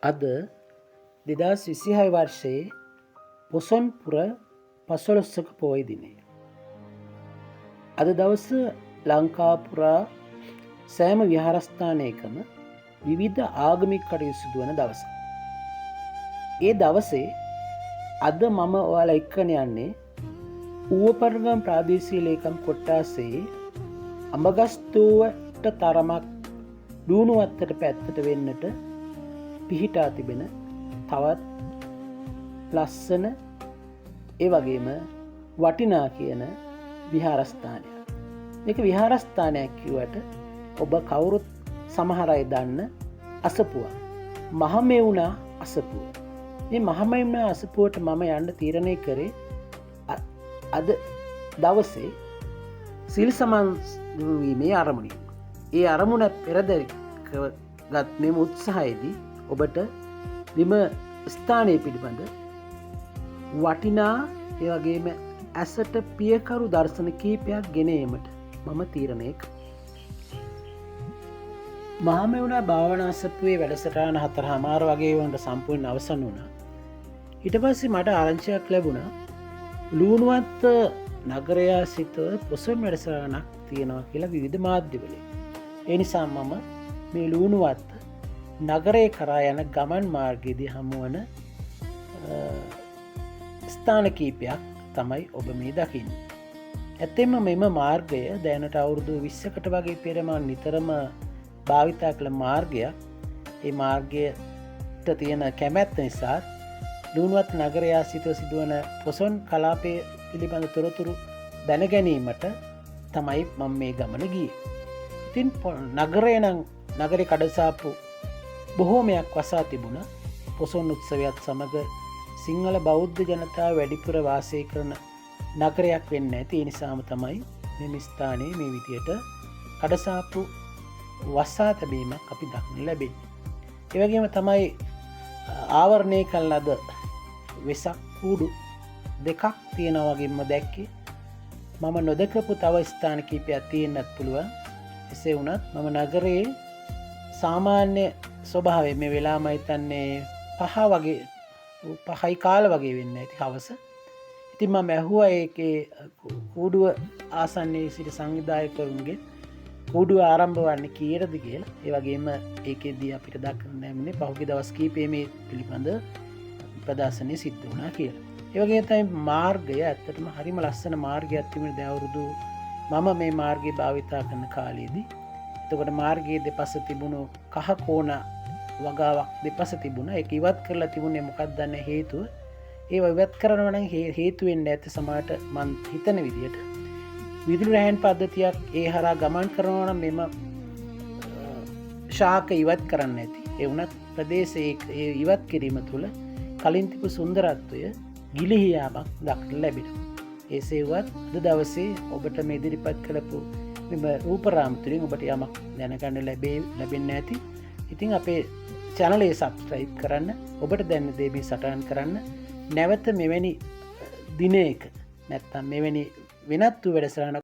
අද 2026 වර්ෂයේ පොසොන් පුර 15ක පෝය දිනය. අද දවස ලංකා පුරා සෑම විහාරස්ථානයකම විවිධ ආගමික කටයුතු සිදුවන දවස. ඒ දවසේ අද මම ඔයාලා එක්කන යන්නේ ඌවපරගම් ප්‍රාදේශීය ලේකම් කොට්ටාසේ අඹගස්තුවට තරමක් ලූණුවත්තට පැත්තට වෙන්නට පිහිටා තිබෙන තවත් ලස්සන ඒ වගේම වටිනා කියන විහාරස්ථානයක්. මේක විහාරස්ථානයක් කිව්වට ඔබ කවුරුත් සමහර අය දන්න අසපුවක්. මහමෙවුනා අසපුව. මේ මහමෙවුනා අසපුවට මම යන්න තීරණය කරේ අද දවසේ සිල් සමාදන්වීමේ අරමුණින්. ඒ අරමුණ පෙරදරිගත් මෙම උත්සාහයේදී ඔබට විම ස්ථානය පිළිබඳ වටිනා ඒ වගේම ඇසට පියකරු දර්ශන කීපයක් ගෙන ඒමට මම තීරණය කළා. මහමෙවුනා භාවනා අසපුවේ වැඩසටහන 4:00 වගේ වුණාට සම්පූර්ණ අවසන් වුණා. ඊට පස්සේ මට ආරංචියක් ලැබුණා ලූණුවත්ත නගරය සිටව පොසොන් වැඩසටහනක් තියෙනවා කියලා විවිධ මාධ්‍යවලින්. ඒ නිසා මම මේ ලූණුවත්ත නගරේ කරා යන ගමන් මාර්ගයේදී හමුවන ස්ථාන කීපයක් තමයි ඔබ මේ දකින්නේ. ඇත්තෙන්ම මෙම මාර්ගය දැනට අවුරුදු 20කට වගේ පෙර මම නිතරම භාවිතා කළ මාර්ගයක්. ඒ මාර්ගයට තියෙන කැමැත්ත නිසා ලූණුවත්ත නගරය සිටව සිදුවන පොසොන් කලාපයේ පිළිබඳ තොරතුරු දැන ගැනීමට තමයි මම මේ ගමන ගියේ. ඉතින් නගරය නම් නගරේ කඩසාප්පු බොහෝමයක් වසා තිබුණ පොසොන් උත්සවයත් සමග සිංහල බෞද්ධ ජනතාව වැඩිපුර වාසය කරන නගරයක් වෙන්න ඇති. ඒ නිසාම තමයි මෙම ස්ථානයේ මේ විදියට කඩසාප්පු වසා තැබීමක් අපි දක්න ලැබෙන්නේ. ඒ වගේම තමයි ආවරණය කළ ලද වෙසක් කූඩු දෙකක් තියෙනවා වගේම දැක්කේ. මම නොදකපු තව ස්ථාන කීපයක් තියෙන්නත් පුළුවන්. එසේ වුණත් මම නගරයේ සාමාන්‍ය ස්වභාවය මේ වෙලාවම හිතන්නේ 5යි කාල වගේ වෙන්න ඇති හවස. ඉතින් මම ඇහුවා ඒකේ කූඩුව ආසන්නයේ සිට සංවිධායකවරුන්ගේ කූඩුව ආරම්භ වන්නේ කීයටද කියලා. ඒ වගේම ඒකෙදී අපිට දක්වන්න ලැබුණේ පහුගිය දවස් කීපයේ මේ පිළිබඳ ප්‍රදර්ශනය සිද්ධ වුණා කියලා. ඒ වගේම තමයි මාර්ගය ඇත්තටම හරිම ලස්සන මාර්ගයක් තිබුණේ දැන් අවුරුදු මම මේ මාර්ගය භාවිතා කරන කාලයේදී. එතකොට මාර්ගයේ දෙපස තිබුණු කහ කෝණ වගාවක් දෙපස තිබුණා. ඒක ඉවත් කරලා තිබුණේ මොකක්ද දන්නේ හේතුව. ඒව ඉවත් කරනවා නම් හේතු වෙන්නේ නැත්te සමාට මන් හිතන විදියට විදුලි රැහැන් පද්ධතියක් ඒ හරහා ගමන් කරනවා නම් මෙම ශාක ඉවත් කරන්න ඇති. ඒ වුණත් ප්‍රදේශයේ ඒ ඉවත් කිරීම තුළ කලින් තිබු සුන්දරත්වය ගිලිහි යාමක් දක්නට ලැබෙනවා. එසේ වුවත් අද දවසේ ඔබට මේ ඉදිරිපත් කළපු මෙම රූපරාම තුළින් ඔබට යමක් දැනගන්න ලැබෙන්න ඇති. ඉතින් අපේ channel එක subscribe කරන්න, ඔබට දැනෙන දේ මේ සටහන් කරන්න. නැවත මෙවැනි දිනයක නැත්තම් මෙවැනි වෙනත් වූ වැඩසටහනක්